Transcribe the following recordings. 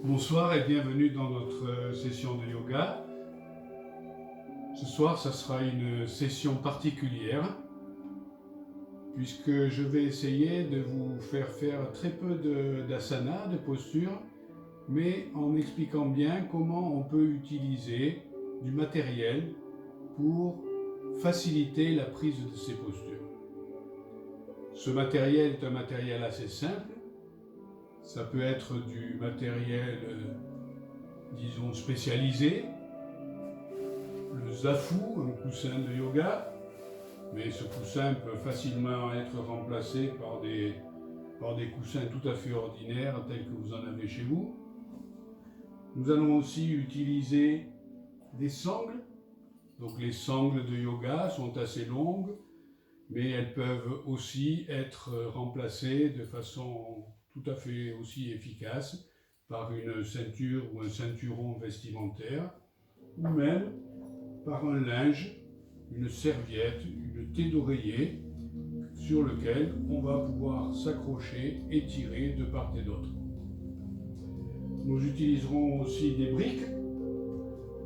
Bonsoir et bienvenue dans notre session de yoga. Ce soir, ça sera une session particulière puisque je vais essayer de vous faire faire très peu d'asana, de posture, mais en expliquant bien comment on peut utiliser du matériel pour faciliter la prise de ces postures. Ce matériel est un matériel assez simple. Ça peut être du matériel, disons, spécialisé, le zafu, un coussin de yoga, mais ce coussin peut facilement être remplacé par des coussins tout à fait ordinaires tels que vous en avez chez vous. Nous allons aussi utiliser des sangles. Donc les sangles de yoga sont assez longues, mais elles peuvent aussi être remplacées de façon tout à fait aussi efficace par une ceinture ou un ceinturon vestimentaire, ou même par un linge, une serviette, une thé d'oreiller sur lequel on va pouvoir s'accrocher et tirer de part et d'autre. Nous utiliserons aussi des briques.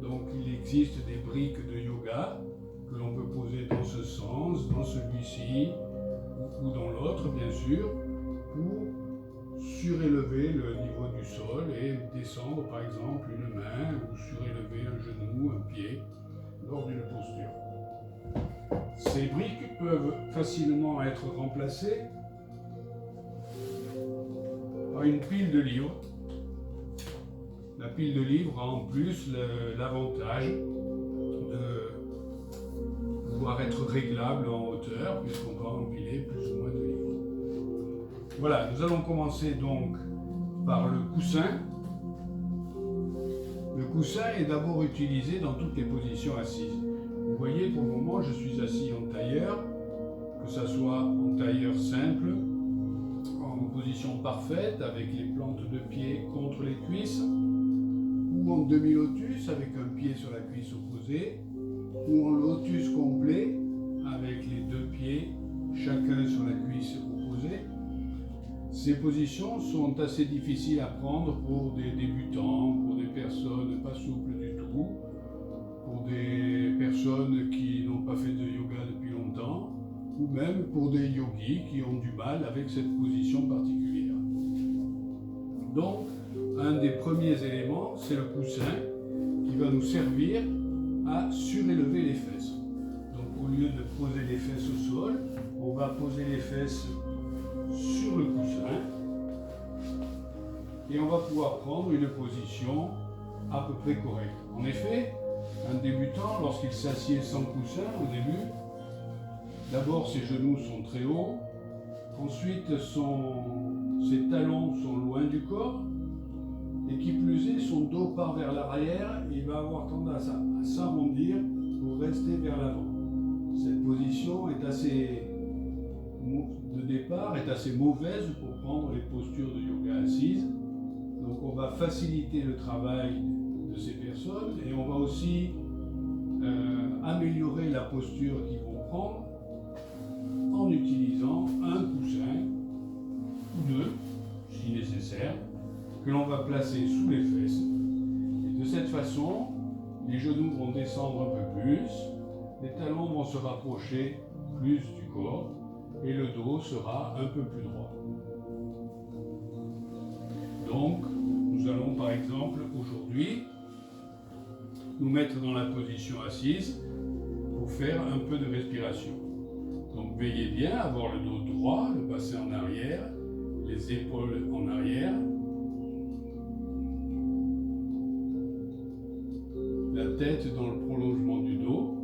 Donc il existe des briques de yoga que l'on peut poser dans ce sens, dans celui-ci ou dans l'autre bien sûr, pour surélever le niveau du sol et descendre par exemple une main ou surélever un genou, un pied lors d'une posture. Ces briques peuvent facilement être remplacées par une pile de livres. La pile de livres a en plus l'avantage de pouvoir être réglable en hauteur puisqu'on peut empiler plus ou moins de livres. Voilà, nous allons commencer donc par le coussin. Le coussin est d'abord utilisé dans toutes les positions assises. Vous voyez, pour le moment, je suis assis en tailleur, que ce soit en tailleur simple, en position parfaite, avec les plantes de pied contre les cuisses, ou en demi-lotus, avec un pied sur la cuisse opposée, ou en lotus complet, avec les deux pieds, chacun sur la cuisse opposée. Ces positions sont assez difficiles à prendre pour des débutants, pour des personnes pas souples du tout, pour des personnes qui n'ont pas fait de yoga depuis longtemps, ou même pour des yogis qui ont du mal avec cette position particulière. Donc, un des premiers éléments, c'est le coussin qui va nous servir à surélever les fesses. Donc, au lieu de poser les fesses au sol, on va poser les fesses sur le coussin et on va pouvoir prendre une position à peu près correcte. En effet, un débutant, lorsqu'il s'assied sans coussin au début, d'abord ses genoux sont très hauts, ensuite ses talons sont loin du corps, et qui plus est, son dos part vers l'arrière et il va avoir tendance à s'arrondir pour rester vers l'avant. Cette position est de départ est assez mauvaise pour prendre les postures de yoga assises. Donc on va faciliter le travail de ces personnes et on va aussi améliorer la posture qu'ils vont prendre en utilisant un coussin ou deux, si nécessaire, que l'on va placer sous les fesses. Et de cette façon, les genoux vont descendre un peu plus, les talons vont se rapprocher plus du corps et le dos sera un peu plus droit. Donc, nous allons par exemple aujourd'hui nous mettre dans la position assise pour faire un peu de respiration. Donc veillez bien à avoir le dos droit, le bassin en arrière, les épaules en arrière, la tête dans le prolongement du dos.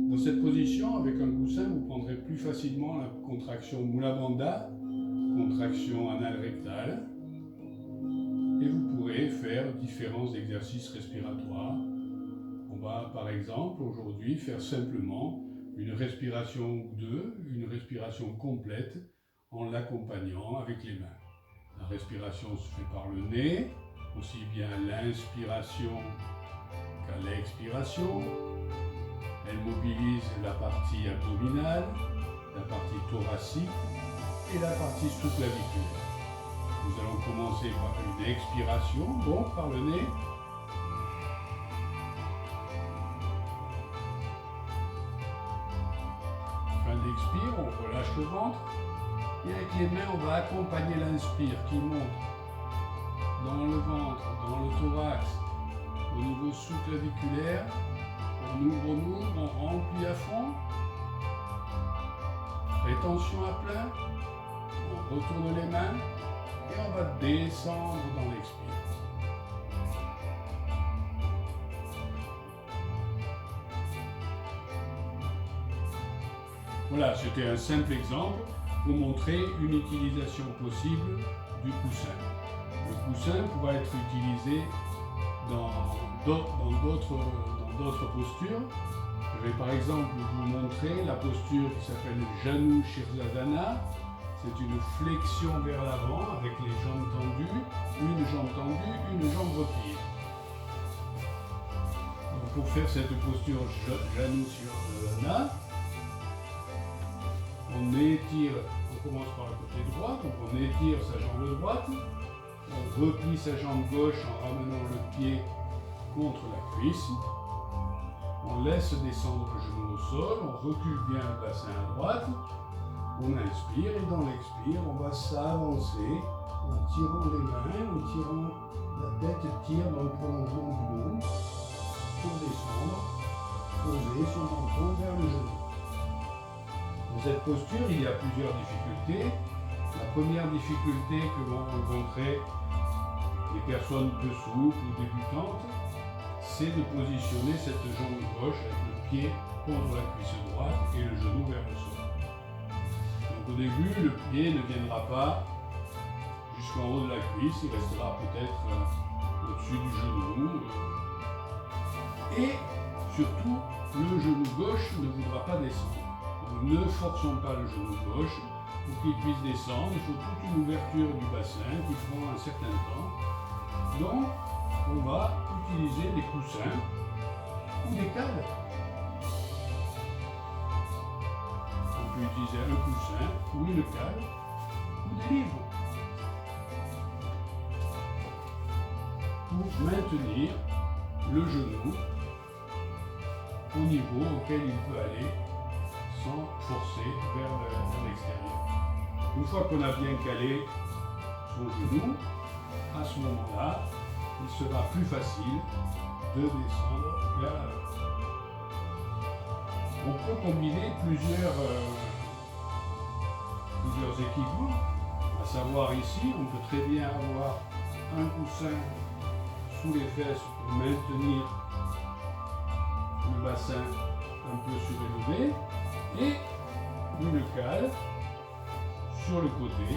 Dans cette position, avec un coussin, vous prendrez plus facilement la contraction Mula Bandha, contraction anale rectale, et vous pourrez faire différents exercices respiratoires. On va par exemple aujourd'hui faire simplement une respiration ou deux, une respiration complète en l'accompagnant avec les mains. La respiration se fait par le nez, aussi bien l'inspiration à l'expiration, elle mobilise la partie abdominale, la partie thoracique et la partie sous-claviculaire. Nous allons commencer par une expiration, donc par le nez. Fin d'expire, on relâche le ventre. Et avec les mains, on va accompagner l'inspire qui monte dans le ventre, dans le thorax, au niveau sous-claviculaire. On ouvre, on remplit à fond. Rétention à plein. On retourne les mains et on va descendre dans l'expire. Voilà, c'était un simple exemple pour montrer une utilisation possible du coussin. Le coussin pourra être utilisé dans d'autres postures. Je vais par exemple vous montrer la posture qui s'appelle Janu Shirsasana. C'est une flexion vers l'avant avec les jambes tendues, une jambe tendue, une jambe repliée. Donc pour faire cette posture Janu Shirsasana, on étire, on commence par le côté droit, donc on étire sa jambe droite, on replie sa jambe gauche en ramenant le pied contre la cuisse, on laisse descendre le genou au sol, on recule bien le bassin à droite, on inspire et dans l'expire, on va s'avancer en tirant les mains, en tirant la tête, tire dans le prolongement du dos pour descendre, poser son menton vers le genou. Dans cette posture, il y a plusieurs difficultés. La première difficulté que vont rencontrer les personnes peu souples ou débutantes, c'est de positionner cette jambe gauche avec le pied contre la cuisse droite et le genou vers le sol. Donc au début, le pied ne viendra pas jusqu'en haut de la cuisse, il restera peut-être au-dessus du genou. Et surtout, le genou gauche ne voudra pas descendre. Nous ne forçons pas le genou gauche pour qu'il puisse descendre. Il faut toute une ouverture du bassin qui prend un certain temps. Donc, on va utiliser des coussins ou des cales. On peut utiliser un coussin ou une cale ou des livres pour maintenir le genou au niveau auquel il peut aller sans forcer vers l'extérieur. Une fois qu'on a bien calé son genou, à ce moment-là, il sera plus facile de descendre vers l'avant. On peut combiner plusieurs équipements, à savoir ici, on peut très bien avoir un coussin sous les fesses pour maintenir le bassin un peu surélevé, et une cale sur le côté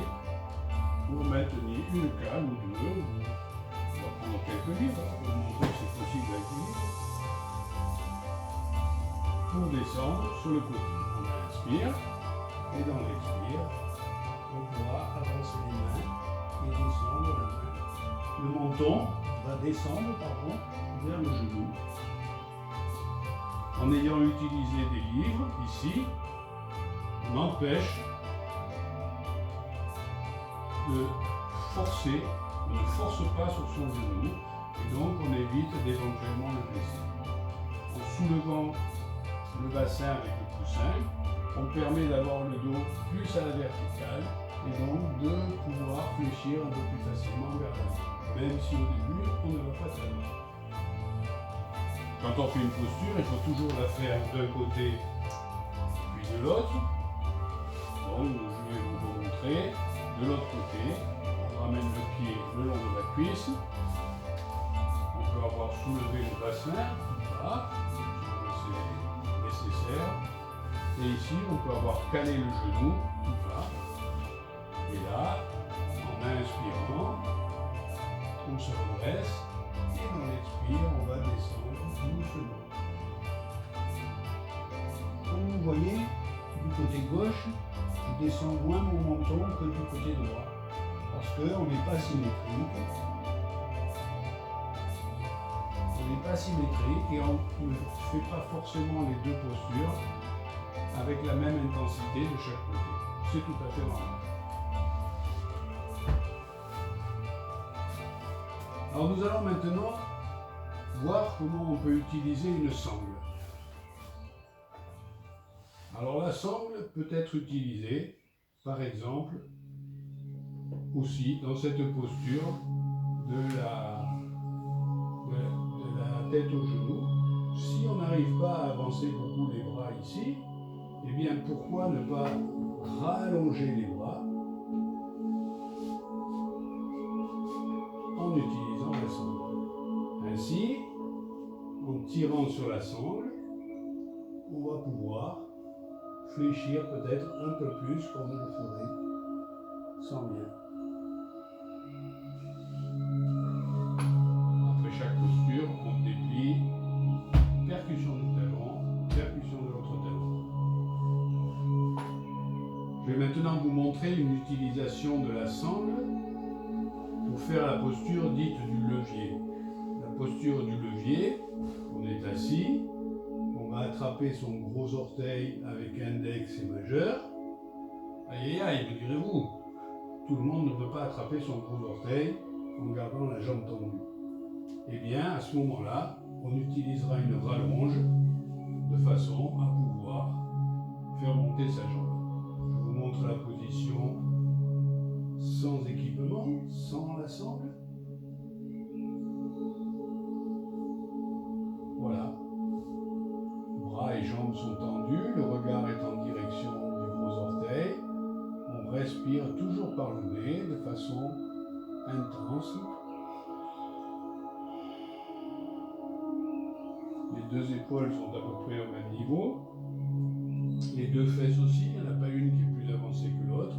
pour maintenir une cale ou deux. On va prendre quelques livres pour montrer que c'est possible avec les livres. Pour descendre sur le côté. On inspire et dans l'expire, on pourra avancer les mains et descendre la main. Le menton va descendre vers le genou. En ayant utilisé des livres, ici, on empêche de forcer, on ne force pas sur son genou, et donc on évite d'éventuellement le blesser. En soulevant le bassin avec le coussin, on permet d'avoir le dos plus à la verticale, et donc de pouvoir fléchir un peu plus facilement vers l'avant, même si au début, on ne va pas tellement. Quand on fait une posture, il faut toujours la faire d'un côté puis de l'autre. Donc je vais vous montrer. De l'autre côté, on ramène le pied le long de la cuisse. On peut avoir soulevé le bassin, là, c'est nécessaire. Et ici, on peut avoir calé le genou, là. Et là, en inspirant, on se redresse. Et dans l'expire, on va descendre doucement. Comme vous voyez, du côté gauche, je descends moins mon menton que du côté droit, parce qu'on n'est pas symétrique. On n'est asymétriques et on ne fait pas forcément les deux postures avec la même intensité de chaque côté. C'est tout à fait normal. Alors nous allons maintenant voir comment on peut utiliser une sangle. Alors la sangle peut être utilisée, par exemple, aussi dans cette posture de la tête au genou. Si on n'arrive pas à avancer beaucoup les bras ici, eh bien pourquoi ne pas rallonger les bras en utilisant la sangle. Ainsi, en tirant sur la sangle, on va pouvoir fléchir peut-être un peu plus comme on le ferait sans rien. Après chaque posture, on déplie, percussion du talon, percussion de l'autre talon. Je vais maintenant vous montrer une utilisation de la sangle pour faire la posture dite du levier. La posture du levier, on est assis, on va attraper son gros orteil avec index et majeur. Aïe aïe aïe, me direz-vous, tout le monde ne peut pas attraper son gros orteil en gardant la jambe tendue. Eh bien, à ce moment-là, on utilisera une rallonge de façon à pouvoir faire monter sa jambe. Je vous montre la position sans équipement, sans la sangle. Voilà. Bras et jambes sont tendus, le regard est en direction du gros orteil. On respire toujours par le nez de façon intense. Les deux épaules sont à peu près au même niveau. Les deux fesses aussi, il n'y en a pas une qui est plus avancée que l'autre.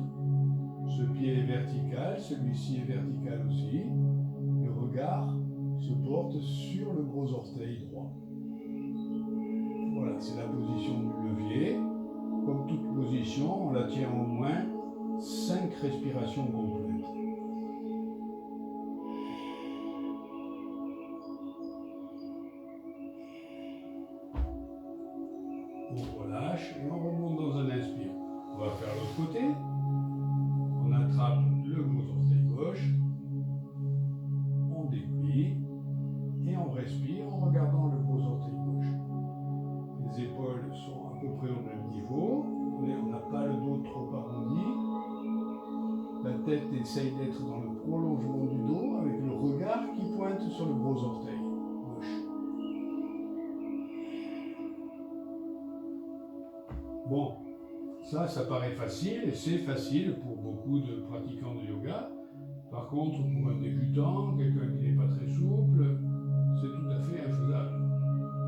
Ce pied est vertical, celui-ci est vertical aussi. Le regard se porte sur le gros orteil droit. Voilà, c'est la position du levier. Comme toute position, on la tient au moins 5 respirations complètes. On relâche et on remonte dans un inspire. On va faire l'autre côté. On attrape le gros orteil gauche. On déplie et on respire en regardant le gros orteil gauche. Les épaules sont à peu près au même niveau. On n'a pas le dos trop arrondi. La tête essaye d'être dans le prolongement du dos avec le regard qui pointe sur le gros orteil gauche. Bon, ça paraît facile et c'est facile pour beaucoup de pratiquants de yoga. Par contre, pour un débutant, quelqu'un qui n'est pas très souple, c'est tout à fait infaisable.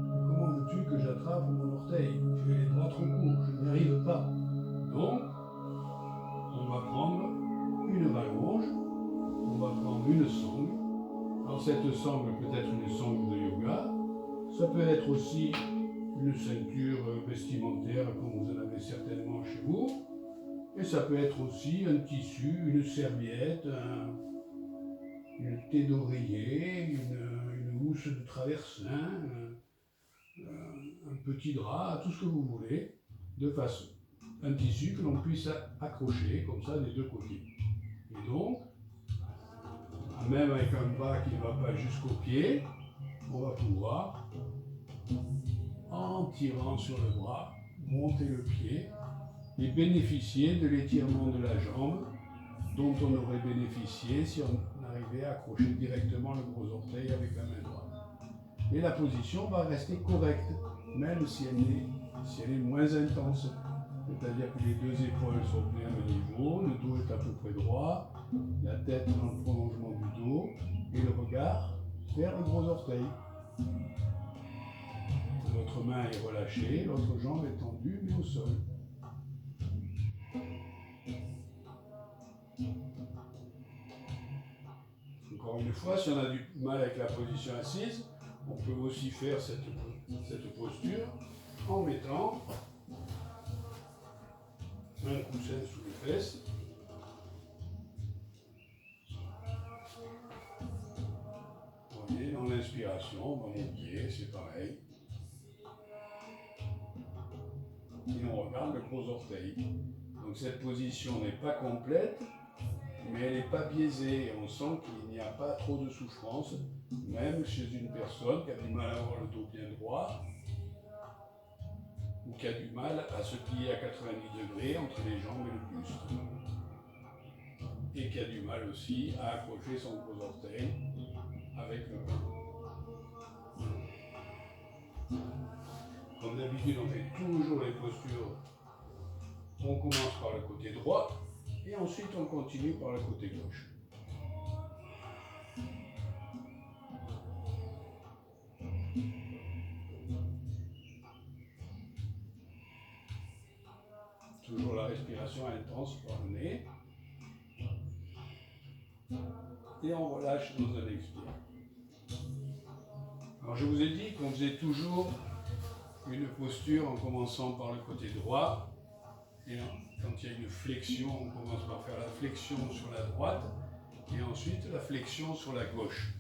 Mais comment veux-tu que j'attrape mon orteil? J'ai les bras trop courts, je n'y arrive pas. Donc, on va prendre une rallonge, on va prendre une sangle. Alors cette sangle peut être une sangle de yoga, ça peut être aussi une ceinture vestimentaire comme vous en avez certainement chez vous, et ça peut être aussi un tissu, une serviette, une thé d'oreiller, une housse de traversin, un petit drap, tout ce que vous voulez, de façon, un tissu que l'on puisse accrocher comme ça des deux côtés. Et donc, même avec un bas qui ne va pas jusqu'au pied, on va pouvoir, en tirant sur le bras, monter le pied et bénéficier de l'étirement de la jambe dont on aurait bénéficié si on arrivait à accrocher directement le gros orteil avec la main droite. Et la position va rester correcte, même si elle est moins intense. C'est-à-dire que les deux épaules sont bien au niveau, le dos est à peu près droit, la tête dans le prolongement du dos et le regard vers le gros orteil. L'autre main est relâchée, l'autre jambe est tendue mais au sol. Encore une fois, si on a du mal avec la position assise, on peut aussi faire cette posture en mettant un coussin sous les fesses. Vous voyez, on inspiration, on va monter, c'est pareil. Et on regarde le gros orteil. Donc cette position n'est pas complète, mais elle n'est pas biaisée. On sent qu'il n'y a pas trop de souffrance, même chez une personne qui a du mal à avoir le dos bien droit, ou qui a du mal à se plier à 90 degrés entre les jambes et le buste. Et qui a du mal aussi à accrocher son gros orteil avec le bras. Comme d'habitude, on fait toujours les postures. On commence par le côté droit et ensuite on continue par le côté gauche. Toujours la respiration intense par le nez. Et on relâche dans un expire. Alors je vous ai dit qu'on faisait toujours une posture en commençant par le côté droit. Et quand il y a une flexion, on commence par faire la flexion sur la droite et ensuite la flexion sur la gauche.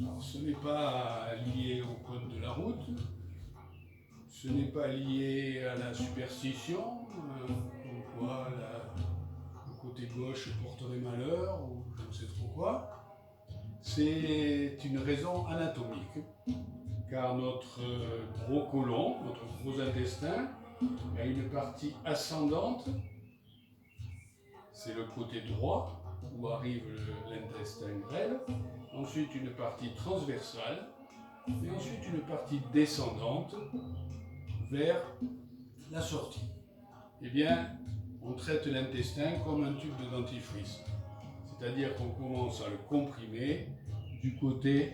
Alors ce n'est pas lié au code de la route, ce n'est pas lié à la superstition, comme quoi le côté gauche porterait malheur ou je ne sais trop quoi. C'est une raison anatomique, car notre gros côlon, notre gros intestin, a une partie ascendante, c'est le côté droit, où arrive l'intestin grêle, ensuite une partie transversale, et ensuite une partie descendante vers la sortie. Eh bien, on traite l'intestin comme un tube de dentifrice, c'est-à-dire qu'on commence à le comprimer du côté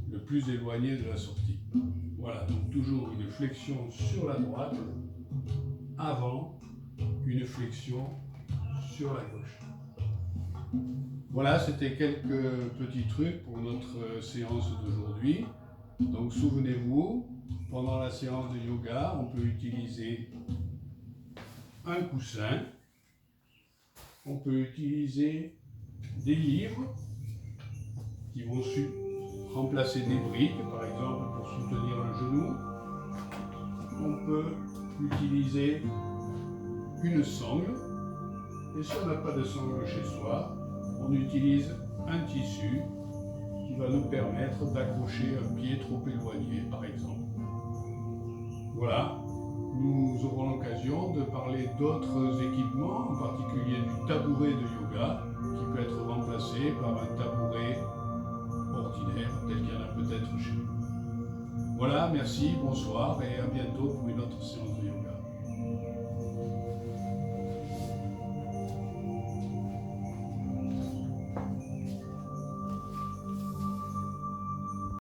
le plus éloigné de la sortie. Voilà, donc toujours une flexion sur la droite, avant une flexion sur la gauche. Voilà, c'était quelques petits trucs pour notre séance d'aujourd'hui. Donc souvenez-vous, pendant la séance de yoga, on peut utiliser un coussin, on peut utiliser des livres qui vont remplacer des briques, par exemple pour soutenir un genou. On peut utiliser une sangle, et si on n'a pas de sangle chez soi, on utilise un tissu qui va nous permettre d'accrocher un pied trop éloigné, par exemple. Voilà, nous aurons l'occasion de parler d'autres équipements, en particulier du tabouret de yoga, qui peut être remplacé par un tabouret ordinaire, tel qu'il y en a peut-être chez nous. Voilà, merci, bonsoir et à bientôt pour une autre séance de yoga.